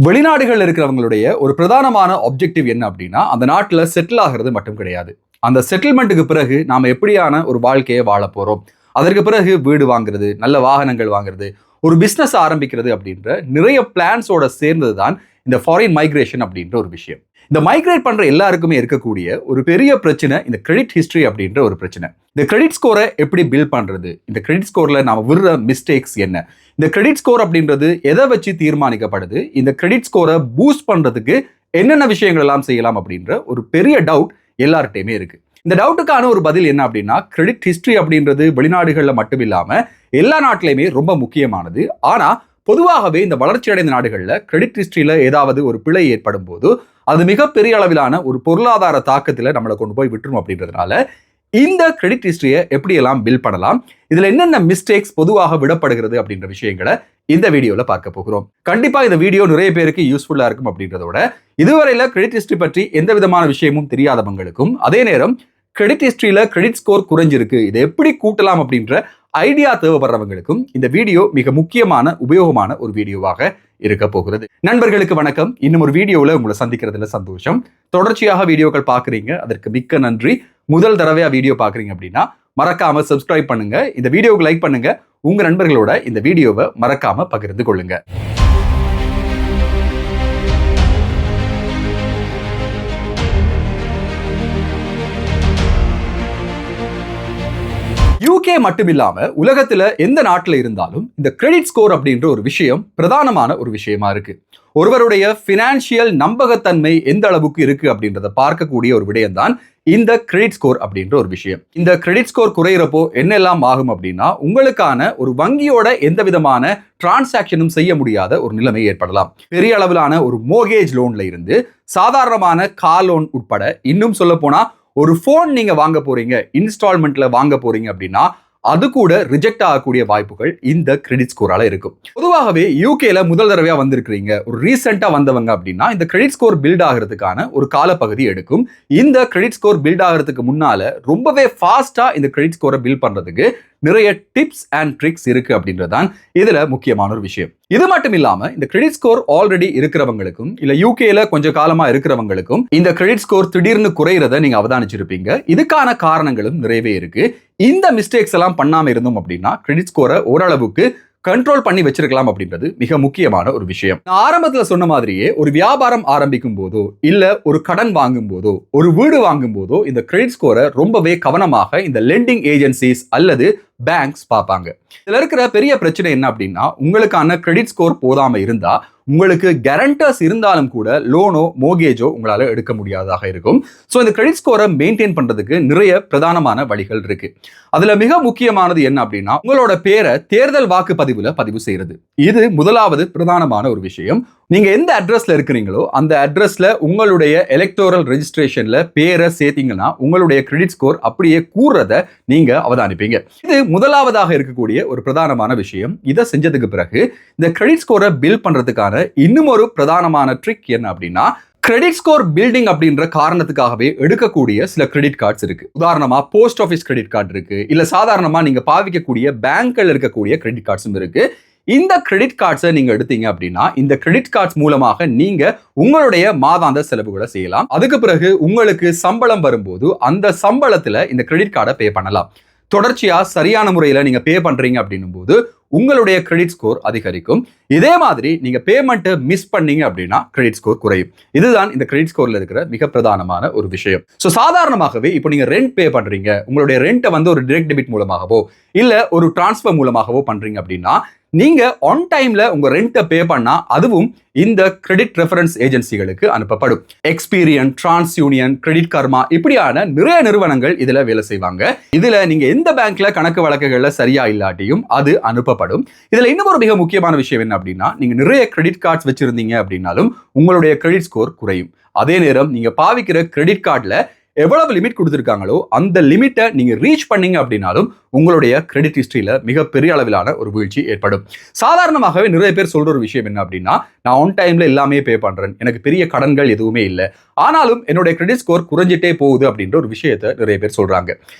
வெளிநாடுகள் இருக்கிறவங்களுடைய ஒரு பிரதானமான ஆப்ஜெக்டிவ் என்ன அப்படின்னா அந்த நாட்டில் செட்டில் ஆகிறது மட்டும் கிடையாது. அந்த செட்டில்மெண்ட்டுக்கு பிறகு நாம எப்படியான ஒரு வாழ்க்கையை வாழ போறோம், அதற்கு பிறகு வீடு வாங்குறது, நல்ல வாகனங்கள் வாங்குறது, ஒரு பிசினஸ் ஆரம்பிக்கிறது அப்படின்ற நிறைய பிளான்ஸோட சேர்ந்தது தான் இந்த ஃபாரின் மைக்ரேஷன் அப்படின்ற ஒரு விஷயம். இந்த மைக்ரேட் பண்ற எல்லாருக்குமே இருக்கக்கூடிய ஒரு பெரிய பிரச்சனை இந்த கிரெடிட் ஹிஸ்டரி அப்படின்ற ஒரு பிரச்சனை. இந்த கிரெடிட் ஸ்கோரை எப்படி பில்ட் பண்றது, இந்த கிரெடிட் ஸ்கோர்ல நாம விடுற மிஸ்டேக்ஸ் என்ன, இந்த கிரெடிட் ஸ்கோர் அப்படின்றது எதை வச்சு தீர்மானிக்கப்படுது, இந்த கிரெடிட் ஸ்கோரை பூஸ்ட் பண்றதுக்கு என்னென்ன விஷயங்கள் எல்லாம் செய்யலாம் அப்படின்ற ஒரு பெரிய டவுட் எல்லார்ட்டையுமே இருக்கு. இந்த டவுட்டுக்கான ஒரு பதில் என்ன அப்படின்னா, கிரெடிட் ஹிஸ்டரி அப்படின்றது வெளிநாடுகளில் மட்டும் இல்லாம எல்லா நாட்டிலையுமே ரொம்ப முக்கியமானது. ஆனா பொதுவாகவே இந்த வளர்ச்சி அடைந்த நாடுகளில் கிரெடிட் ஹிஸ்டரியில ஏதாவது ஒரு பிழை ஏற்படும் போது அது மிகப்பெரிய அளவிலான ஒரு பொருளாதார தாக்கத்தில் நம்மளை கொண்டு போய் விட்டுரும். அப்படின்றதுனால இந்த கிரெடிட் ஹிஸ்டரியை எப்படியெல்லாம் பில்ட் பண்ணலாம், இதுல என்னென்ன மிஸ்டேக்ஸ் பொதுவாக விடப்படுகிறது அப்படின்ற விஷயங்களை இந்த வீடியோல பார்க்க போகிறோம். கண்டிப்பா இந்த வீடியோ நிறைய பேருக்கு யூஸ்ஃபுல்லா இருக்கும் அப்படின்றதோட, இதுவரையில கிரெடிட் ஹிஸ்டரி பற்றி எந்த விதமான விஷயமும் தெரியாதவங்களுக்கும், அதே நேரம் கிரெடிட் ஹிஸ்டரியில கிரெடிட் ஸ்கோர் குறைஞ்சிருக்கு, இதை எப்படி கூட்டலாம் அப்படின்ற ஐடியா தேவைப்படுறவங்களுக்கும் இந்த வீடியோ மிக முக்கியமான உபயோகமான ஒரு வீடியோவாக இருக்க போகிறது. நண்பர்களுக்கு வணக்கம். இன்னும் ஒரு வீடியோவில் உங்களை சந்திக்கிறதுல சந்தோஷம். தொடர்ச்சியாக வீடியோக்கள் பார்க்குறீங்க, அதற்கு மிக்க நன்றி. முதல் தடவையா வீடியோ பார்க்குறீங்க அப்படின்னா மறக்காம சப்ஸ்கிரைப் பண்ணுங்க, இந்த வீடியோவுக்கு லைக் பண்ணுங்க, உங்க நண்பர்களோட இந்த வீடியோவை மறக்காம பகிர்ந்து கொள்ளுங்க. யூகே மட்டும் இல்லாம உலகத்துல எந்த நாட்டில் இருந்தாலும் இந்த கிரெடிட் ஸ்கோர் அப்படின்ற ஒரு விஷயம் பிரதானமான ஒரு விஷயமா இருக்கு. ஒருவருடைய பினான்சியல் நம்பகத்தன்மை எந்த அளவுக்கு இருக்கு அப்படின்றத பார்க்கக்கூடிய ஒரு விடயம் தான் இந்த கிரெடிட் ஸ்கோர் அப்படின்ற ஒரு விஷயம். இந்த கிரெடிட் ஸ்கோர் குறையிறப்போ என்னெல்லாம் ஆகும் அப்படின்னா, உங்களுக்கான ஒரு வங்கியோட எந்த விதமான டிரான்சாக்சனும் செய்ய முடியாத ஒரு நிலைமை ஏற்படலாம். பெரிய அளவிலான ஒரு மோர்கேஜ் லோன்ல இருந்து சாதாரணமான கார் லோன் உட்பட, இன்னும் சொல்ல போனா ஒரு போன் நீங்க வாங்க போறீங்க, இன்ஸ்டால்மெண்ட்ல வாங்க போறீங்க அப்படின்னா அது கூட ரிஜெக்ட் ஆகக்கூடிய வாய்ப்புகள் இந்த கிரெடிட் ஸ்கோரால இருக்கும். பொதுவாகவே யூகேல முதல் தடவையா வந்திருக்கிறீங்க, ஒரு ரீசெண்டா வந்தவங்க அப்படின்னா இந்த கிரெடிட் ஸ்கோர் பில்ட் ஆகிறதுக்கான ஒரு காலப்பகுதி எடுக்கும். இந்த கிரெடிட் ஸ்கோர் பில்ட் ஆகிறதுக்கு முன்னால ரொம்பவே ஃபாஸ்டா இந்த கிரெடிட் ஸ்கோரை பில்ட் பண்றதுக்கு நிறைய டிப்ஸ் அண்ட் ட்ரிக்ஸ் இருக்கு அப்படின்றதான் இதுல முக்கியமான ஒரு விஷயம். இது மட்டும் இல்லாம இந்த கிரெடிட் ஸ்கோர் ஆல்ரெடி இருக்கிறவங்களுக்கும் இல்ல யூகேல கொஞ்சம் காலமா இருக்கிறவங்களுக்கும் இந்த கிரெடிட் ஸ்கோர் திடீர்னு குறையிறத நீங்க அவதானிச்சிருப்பீங்க. இதுக்கான காரணங்களும் நிறையவே இருக்கு. இந்த மிஸ்டேக்ஸ் எல்லாம் பண்ணாம இருந்தோம் அப்படின்னா கிரெடிட் ஸ்கோரை ஓரளவுக்கு கண்ட்ரோல் பண்ணி வச்சிருக்கலாம் அப்படின்றது மிக முக்கியமான ஒரு விஷயம். நான் ஆரம்பத்துல சொன்ன மாதிரியே ஒரு வியாபாரம் ஆரம்பிக்கும் போதோ இல்ல ஒரு கடன் வாங்கும் போதோ ஒரு வீடு வாங்கும் போதோ இந்த கிரெடிட் ஸ்கோரை ரொம்பவே கவனமாக இந்த லெண்டிங் ஏஜென்சிஸ் அல்லது பேங்க்ஸ் பார்ப்பாங்க. இதுல இருக்கிற பெரிய பிரச்சனை என்ன அப்படின்னா, உங்களுக்கான கிரெடிட் ஸ்கோர் போதாம இருந்தா உங்களுக்கு கேரண்டர்ஸ் இருந்தாலும் கூட லோனோ மோர்கேஜோ உங்களால எடுக்க முடியாததாக இருக்கும். ஸோ இந்த கிரெடிட் ஸ்கோரை மெயின்டைன் பண்றதுக்கு நிறைய பிரதானமான வழிகள் இருக்கு. அதுல மிக முக்கியமானது என்ன அப்படின்னா, உங்களோட பேரை தேர்தல் வாக்குப்பதிவுல பதிவு செய்யறது. இது முதலாவது பிரதானமான ஒரு விஷயம். நீங்க எந்த அட்ரஸ்ல இருக்கிறீங்களோ அந்த அட்ரஸ்ல உங்களுடைய எலக்டோரல் ரெஜிஸ்ட்ரேஷன்ல பேரை சேர்த்தீங்கன்னா உங்களுடைய கிரெடிட் ஸ்கோர் அப்படியே கூறத நீங்க அவதானிப்பீங்க. இது முதலாவதாக இருக்கக்கூடிய ஒரு பிரதானமான விஷயம். இதை செஞ்சதுக்கு பிறகு இந்த கிரெடிட் ஸ்கோரை பில்ட் பண்றதுக்கான இன்னும் ஒரு பிரதானமான ட்ரிக் என்ன அப்படின்னா, கிரெடிட் ஸ்கோர் பில்டிங் அப்படின்ற காரணத்துக்காகவே எடுக்கக்கூடிய சில கிரெடிட் கார்ட்ஸ் இருக்கு. உதாரணமா போஸ்ட் ஆஃபீஸ் கிரெடிட் கார்டு இருக்கு, இல்ல சாதாரணமா நீங்க பாவிக்கக்கூடிய பேங்க்ல இருக்கக்கூடிய கிரெடிட் கார்ட்ஸும் இருக்கு. இந்த கிரெடிட் கார்ட்ஸை நீங்க எடுத்தீங்க அப்படின்னா இந்த கிரெடிட் கார்ட்ஸ் மூலமாக நீங்க உங்களுடைய மாதாந்த செலவுகளை செய்யலாம். அதுக்கு பிறகு உங்களுக்கு சம்பளம் வரும்போது அந்த சம்பளத்துல இந்த கிரெடிட் கார்டை பே பண்ணலாம். தொடர்ச்சியா சரியான முறையில நீங்க பே பண்றீங்க அப்படின்னும் போது உங்களுடைய கிரெடிட் ஸ்கோர் அதிகரிக்கும். இதே மாதிரி நீங்க பேமெண்ட்டை மிஸ் பண்ணீங்க அப்படின்னா கிரெடிட் ஸ்கோர் குறையும். இதுதான் இந்த கிரெடிட் ஸ்கோர்ல இருக்கிற மிக பிரதானமான ஒரு விஷயம். ஸோ சாதாரணமாகவே இப்போ நீங்க ரெண்ட் பே பண்றீங்க, உங்களுடைய ரெண்ட்டை வந்து ஒரு டிரெக்ட் டெபிட் மூலமாகவோ இல்ல ஒரு டிரான்ஸ்ஃபர் மூலமாகவோ பண்றீங்க அப்படின்னா நீங்க ஆன் டைம்ல உங்க ரெண்ட்டை பே பண்ணா அதுவும் இந்த கிரெடிட் ரெஃபரன்ஸ் ஏஜென்சிகளுக்கு அனுப்பப்படும். எக்ஸ்பீரியன், டிரான்ஸ் யூனியன், கிரெடிட் கர்மா இப்படியான நிறைய நிறுவனங்கள் இதுல வேலை செய்வாங்க. இதுல நீங்க எந்த பேங்க்ல கணக்கு வழக்குகள்ல சரியா இல்லாட்டியும் அது அனுப்பப்படும். இதுல இன்னும் ஒரு மிக முக்கியமான விஷயம் என்ன அப்படின்னா, நீங்க நிறைய கிரெடிட் கார்ட்ஸ் வச்சிருந்தீங்க அப்படின்னாலும் உங்களுடைய கிரெடிட் ஸ்கோர் குறையும். அதே நேரம் நீங்க பாவிக்கிற கிரெடிட் கார்டுல எவ்வளவு லிமிட் கொடுத்துருக்காங்களோ அந்த லிமிட்டை நீங்க ரீச் பண்ணீங்க அப்படின்னாலும் உங்களுடைய கிரெடிட் ஹிஸ்டரியில மிகப்பெரிய அளவிலான ஒரு வீழ்ச்சி ஏற்படும். சாதாரணமாகவே நிறைய பேர் சொல்ற ஒரு விஷயம் என்ன அப்படின்னா, நான் ஆன் டைம்ல எல்லாமே பே பண்றேன், எனக்கு பெரிய கடன்கள் எதுவுமே இல்லை, ஆனாலும் என்னுடைய கிரெடிட் ஸ்கோர் குறைஞ்சிட்டே போகுது அப்படின்ற ஒரு விஷயத்தை நிறைய பேர் சொல்றாங்க.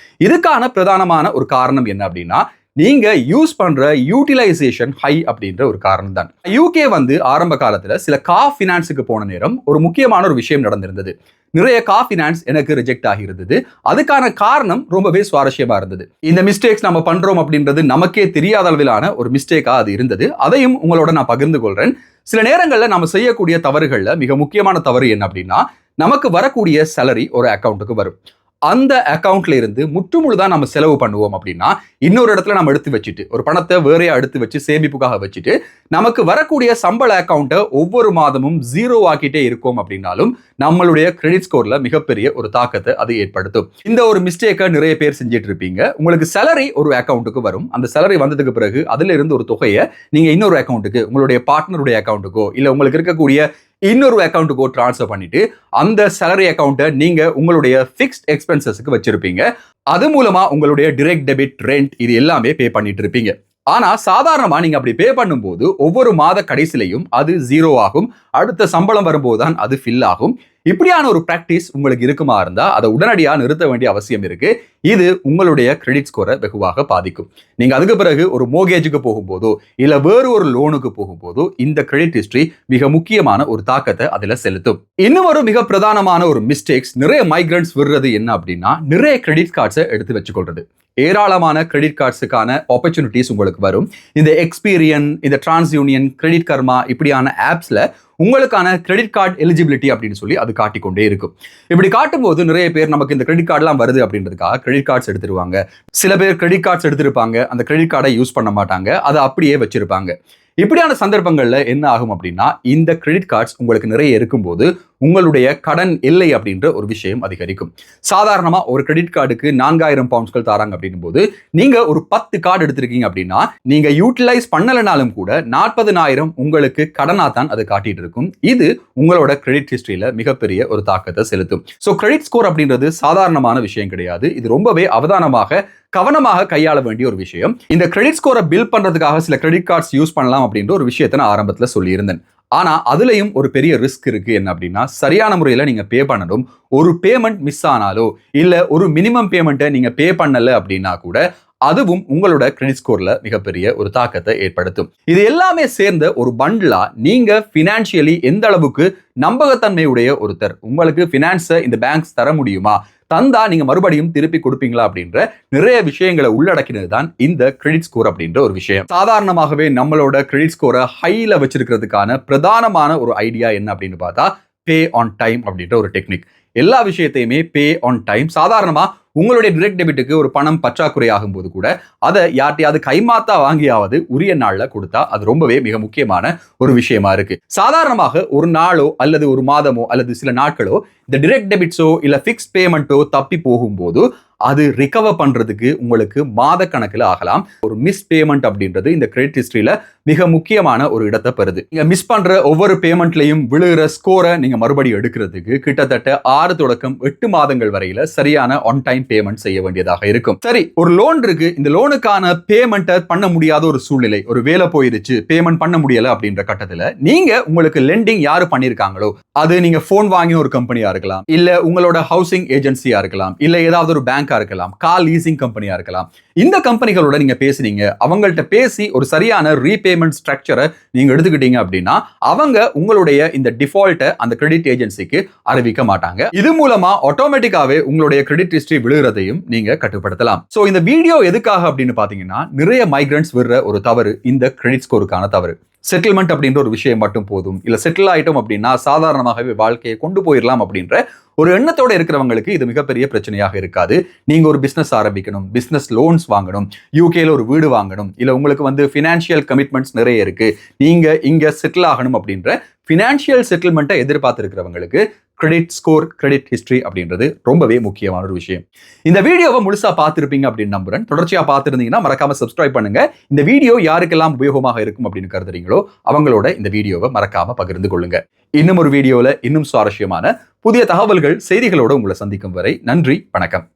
இதுக்கான பிரதானமான ஒரு காரணம் என்ன அப்படின்னா, நீங்க யூஸ் பண்ற யூட்டிலைசேஷன் ஹை அப்படின்ற ஒரு காரணம் தான். யூகே ஆரம்ப காலத்துல சில கார் ஃபினான்ஸுக்கு போன நேரம் ஒரு முக்கியமான ஒரு விஷயம் நடந்திருந்தது. நிறைய கார் ஃபினான்ஸ் எனக்கு ரிஜெக்ட் ஆகியிருந்தது. அதுக்கான காரணம் ரொம்பவே சுவாரஸ்யமா இருந்தது. இந்த மிஸ்டேக்ஸ் நம்ம பண்றோம் அப்படின்றது நமக்கே தெரியாத அளவிலான ஒரு மிஸ்டேக்கா அது இருந்தது. அதையும் உங்களோட நான் பகிர்ந்து கொள்றேன். சில நேரங்கள்ல நம்ம செய்யக்கூடிய தவறுகள்ல மிக முக்கியமான தவறு என்ன அப்படின்னா, நமக்கு வரக்கூடிய சேலரி ஒரு அக்கௌண்ட்டுக்கு வரும். அந்த அக்கௌண்ட்ல இருந்து முற்றுமுழுதான் நம்ம செலவு பண்ணுவோம் அப்படின்னா, இன்னொரு இடத்துல நம்ம எடுத்து வச்சுட்டு ஒரு பணத்தை வேறையா எடுத்து வச்சு சேமிப்புக்காக வச்சுட்டு நமக்கு வரக்கூடிய சம்பள அக்கௌண்ட்டை ஒவ்வொரு மாதமும் ஜீரோ ஆக்கிட்டே இருக்கோம் அப்படின்னாலும் நம்மளுடைய கிரெடிட் ஸ்கோர்ல மிகப்பெரிய ஒரு தாக்கத்தை அது ஏற்படுத்தும். இந்த ஒரு மிஸ்டேக்கை நிறைய பேர் செஞ்சுட்டு இருப்பீங்க. உங்களுக்கு சேலரி ஒரு அக்கௌண்ட்டுக்கு வரும். அந்த சேலரி வந்ததுக்கு பிறகு அதுல இருந்து ஒரு தொகையை நீங்க இன்னொரு அக்கௌண்ட்டுக்கு, உங்களுடைய பார்ட்னருடைய அக்கௌண்ட்டுக்கோ இல்ல உங்களுக்கு இருக்கக்கூடிய இன்னொரு அக்கௌண்ட்டுக்கோ ட்ரான்ஸ்ஃபர் பண்ணிட்டு அந்த சேலரி அக்கௌண்ட்டை நீங்க உங்களுடைய ஃபிக்ஸ்ட் எக்ஸ்பென்சஸ்க்கு வச்சிருப்பீங்க. அது மூலமா உங்களுடைய டைரக்ட் டெபிட், ரெண்ட் இது எல்லாமே பே பண்ணிட்டு இருப்பீங்க. ஆனா சாதாரணமா நீங்க அப்படி பே பண்ணும்போது ஒவ்வொரு மாத கடைசிலையும் அது ஜீரோ ஆகும். அடுத்த சம்பளம் வரும்போது தான் அது ஃபில் ஆகும். இப்படியான ஒரு பிராக்டிஸ் உங்களுக்கு இருக்குமா இருந்தா அதை உடனடியா நிறுத்த வேண்டிய அவசியம் இருக்கு. இது உங்களுடைய கிரெடிட் ஸ்கோரை வெகுவாக பாதிக்கும். நீங்க அதுக்கு பிறகு ஒரு மோர்கேஜுக்கு போகும்போதோ இல்ல வேறு ஒரு லோனுக்கு போகும்போதோ இந்த கிரெடிட் ஹிஸ்டரி மிக முக்கியமான ஒரு தாக்கத்தை அதுல செலுத்தும். இன்னும் ஒரு மிக பிரதானமான ஒரு மிஸ்டேக்ஸ் நிறைய மைக்ரன்ட்ஸ் விடுறது என்ன அப்படின்னா, நிறைய கிரெடிட் கார்ட்ஸை எடுத்து வச்சுக்கொள்றது. ஏராளமான கிரெடிட் கார்ட்ஸுக்கான ஆப்பர்ச்சுனிட்டிஸ் உங்களுக்கு வரும். இந்த எக்ஸ்பீரியன், இந்த டிரான்ஸ்யூனியன், கிரெடிட் கர்மா இப்படியான ஆப்ஸ்ல உங்களுக்கான கிரெடிட் கார்டு எலிஜிபிலிட்டி அப்படின்னு சொல்லி அது காட்டிக்கொண்டே இருக்கும். இப்படி காட்டும்போது நிறைய பேர் நமக்கு இந்த கிரெடிட் கார்டுலாம் வருது அப்படின்றதுக்காக கிரெடிட் கார்ட்ஸ் எடுத்துருவாங்க. சில பேர் கிரெடிட் கார்ட்ஸ் எடுத்திருப்பாங்க, அந்த கிரெடிட் கார்டை யூஸ் பண்ண மாட்டாங்க, அதை அப்படியே வச்சிருப்பாங்க. இப்படியான சந்தர்ப்பங்கள்ல என்ன ஆகும் அப்படின்னா, இந்த கிரெடிட் கார்ட்ஸ் உங்களுக்கு நிறைய இருக்கும்போது உங்களுடைய கடன் எல்லை அப்படின்ற ஒரு விஷயம் அதிகரிக்கும். சாதாரணமா ஒரு கிரெடிட் கார்டுக்கு 4000 பவுண்ட்ஸ்கள் தராங்க அப்படின்னும் போது நீங்க ஒரு 10 கார்டு எடுத்திருக்கீங்க அப்படின்னா நீங்க யூட்டிலைஸ் பண்ணலனாலும் கூட 40,000 உங்களுக்கு கடனா தான் அது காட்டிட்டு இருக்கும். இது உங்களோட கிரெடிட் ஹிஸ்டரியில மிகப்பெரிய ஒரு தாக்கத்தை செலுத்தும். ஸோ கிரெடிட் ஸ்கோர் அப்படின்றது சாதாரணமான விஷயம் கிடையாது. இது ரொம்பவே அவதானமாக கவனமாக கையாள வேண்டிய ஒரு விஷயம். இந்த கிரெடிட் ஸ்கோரை பில் பண்றதுக்காக சில கிரெடிட் கார்ட்ஸ் யூஸ் பண்ணலாம் அப்படின்ற ஒரு விஷயத்தை நான் ஆரம்பத்தில் சொல்லியிருந்தேன். ஆனா அதுலயும் ஒரு பெரிய ரிஸ்க் இருக்கு. என்ன அப்படின்னா, சரியான முறையில நீங்க பே பண்ணணும். ஒரு பேமெண்ட் மிஸ் ஆனாலோ இல்ல ஒரு மினிமம் பேமெண்ட்டை நீங்க பே பண்ணல அப்படின்னா கூட அதுவும் உங்களோட கிரெடிட் ஸ்கோர்ல மிகப்பெரிய ஒரு தாக்கத்தை ஏற்படுத்தும். இது எல்லாமே சேர்ந்த ஒரு பண்டிலா நீங்க பினான்சியலி எந்த அளவுக்கு நம்பகத்தன்மையுடைய ஒருத்தர், உங்களுக்கு பினான்ஸை இந்த பேங்க்ஸ் தர முடியுமா, தந்தா நீங்க மறுபடியும் திருப்பி கொடுப்பீங்களா அப்படின்ற நிறைய விஷயங்களை உள்ளடக்கினது தான் இந்த கிரெடிட் ஸ்கோர் அப்படின்ற ஒரு விஷயம். சாதாரணமாகவே நம்மளோட கிரெடிட் ஸ்கோரை ஹைல வச்சிருக்கிறதுக்கான பிரதானமான ஒரு ஐடியா என்ன அப்படின்னு பார்த்தா, பே ஆன் டைம் அப்படின்ற ஒரு டெக்னிக். எல்லா விஷயத்தையுமே பே ஆன் டைம். சாதாரணமா உங்களுடைய டைரக்ட் டெபிட்டுக்கு ஒரு பணம் பற்றாக்குறை ஆகும்போது கூட அதை யார்ட்டையாவது கைமாத்தா வாங்கியாவது உரிய நாள்ல கொடுத்தா அது ரொம்பவே மிக முக்கியமான ஒரு விஷயமா இருக்கு. சாதாரணமாக ஒரு நாளோ அல்லது ஒரு மாதமோ அல்லது சில நாட்களோ இந்த டைரக்ட் டெபிட்ஸோ இல்ல பிக்ஸ் பேமெண்ட்டோ தப்பி போகும்போது அது ரிகவர் பண்றதுக்கு உங்களுக்கு மாத கணக்கில் ஆகலாம். ஒரு மிஸ் பேமெண்ட் அப்படின்றது இந்த கிரெடிட் ஹிஸ்டரியில மிக முக்கியமான ஒரு இடத்தை பெறுது. நீங்க மிஸ் பண்ற ஒவ்வொரு பேமெண்ட்லையும் விழுகிற ஸ்கோரை நீங்க மறுபடியும் எடுக்கிறதுக்கு கிட்டத்தட்ட 6 தொடக்கம் 8 மாதங்கள் வரையில சரியான ஆன் டைம் பேமெண்ட் செய்ய வேண்டியதாக இருக்கும். சரி, ஒரு லோன் இருக்கு, இந்த லோனுக்கான பேமெண்ட்டை பண்ண முடியாத ஒரு சூழ்நிலை, ஒரு வேலை போயிருச்சு, பேமெண்ட் பண்ண முடியல அப்படின்ற கட்டத்துல நீங்க உங்களுக்கு லெண்டிங் யாரு பண்ணிருக்காங்களோ, அது நீங்க போன் வாங்கின ஒரு கம்பெனியா இருக்கலாம், இல்ல உங்களோட ஹவுசிங் ஏஜென்சியா இருக்கலாம், இல்ல ஏதாவது ஒரு பேங்க் இருக்கலாம், கார் லீசிங் கம்பெனியா இருக்கலாம். இந்த கம்பெனிகளோட நீங்க பேசுனீங்க, அவங்கள்ட்ட பேசி ஒரு சரியான ரீபேமெண்ட் ஸ்ட்ரக்சரை நீங்க எடுத்துக்கிட்டீங்க அப்படின்னா அவங்க உங்களுடைய இந்த டிஃபால்ட்டை அந்த கிரெடிட் ஏஜென்சிக்கு அறிவிக்க மாட்டாங்க. இது மூலமா ஆட்டோமேட்டிக்காவே உங்களுடைய கிரெடிட் ஹிஸ்டரி விழுகிறதையும் நீங்க கட்டுப்படுத்தலாம். சோ இந்த வீடியோ எதுக்காக அப்படின்னு பாத்தீங்கன்னா, நிறைய மைக்ரன்ட்ஸ் விடுற ஒரு தவறு இந்த கிரெடிட் ஸ்கோருக்கான தவறு. செட்டில்மெண்ட் அப்படின்ற ஒரு விஷயம் மட்டும் போதும், இல்ல செட்டில் ஆயிட்டோம் அப்படின்னா சாதாரணமாகவே வாழ்க்கையை கொண்டு போயிடலாம் அப்படின்ற ஒரு எண்ணத்தோட இருக்கிறவங்களுக்கு இது மிகப்பெரிய பிரச்சனையாக இருக்காது. நீங்க ஒரு பிசினஸ் ஆரம்பிக்கணும், பிசினஸ் லோன்ஸ் வாங்கணும், யூகேல ஒரு வீடு வாங்கணும், இல்ல உங்களுக்கு ஃபினான்ஷியல் கமிட்மெண்ட்ஸ் நிறைய இருக்கு, நீங்க இங்க செட்டில் ஆகணும் அப்படின்ற ஃபினான்ஷியல் செட்டில்மெண்ட்டை எதிர்பார்த்திருக்கிறவங்களுக்கு கிரெடிட் ஸ்கோர், கிரெடிட் ஹிஸ்டரி அப்படின்றது ரொம்பவே முக்கியமான ஒரு விஷயம். இந்த வீடியோவை முழுசா பார்த்திருப்பீங்க அப்படின்னு நம்புறேன். தொடர்ச்சியா பார்த்திருந்தீங்கன்னா மறக்காம சப்ஸ்கிரைப் பண்ணுங்க. இந்த வீடியோ யாருக்கெல்லாம் உபயோகமாக இருக்கும் அப்படின்னு கருதுறீங்களோ அவங்களோட இந்த வீடியோவை மறக்காம பகிர்ந்து கொள்ளுங்க. இன்னும் ஒரு வீடியோல இன்னும் சுவாரஸ்யமான புதிய தகவல்கள், செய்திகளோட உங்களை சந்திக்கும் வரை நன்றி, வணக்கம்.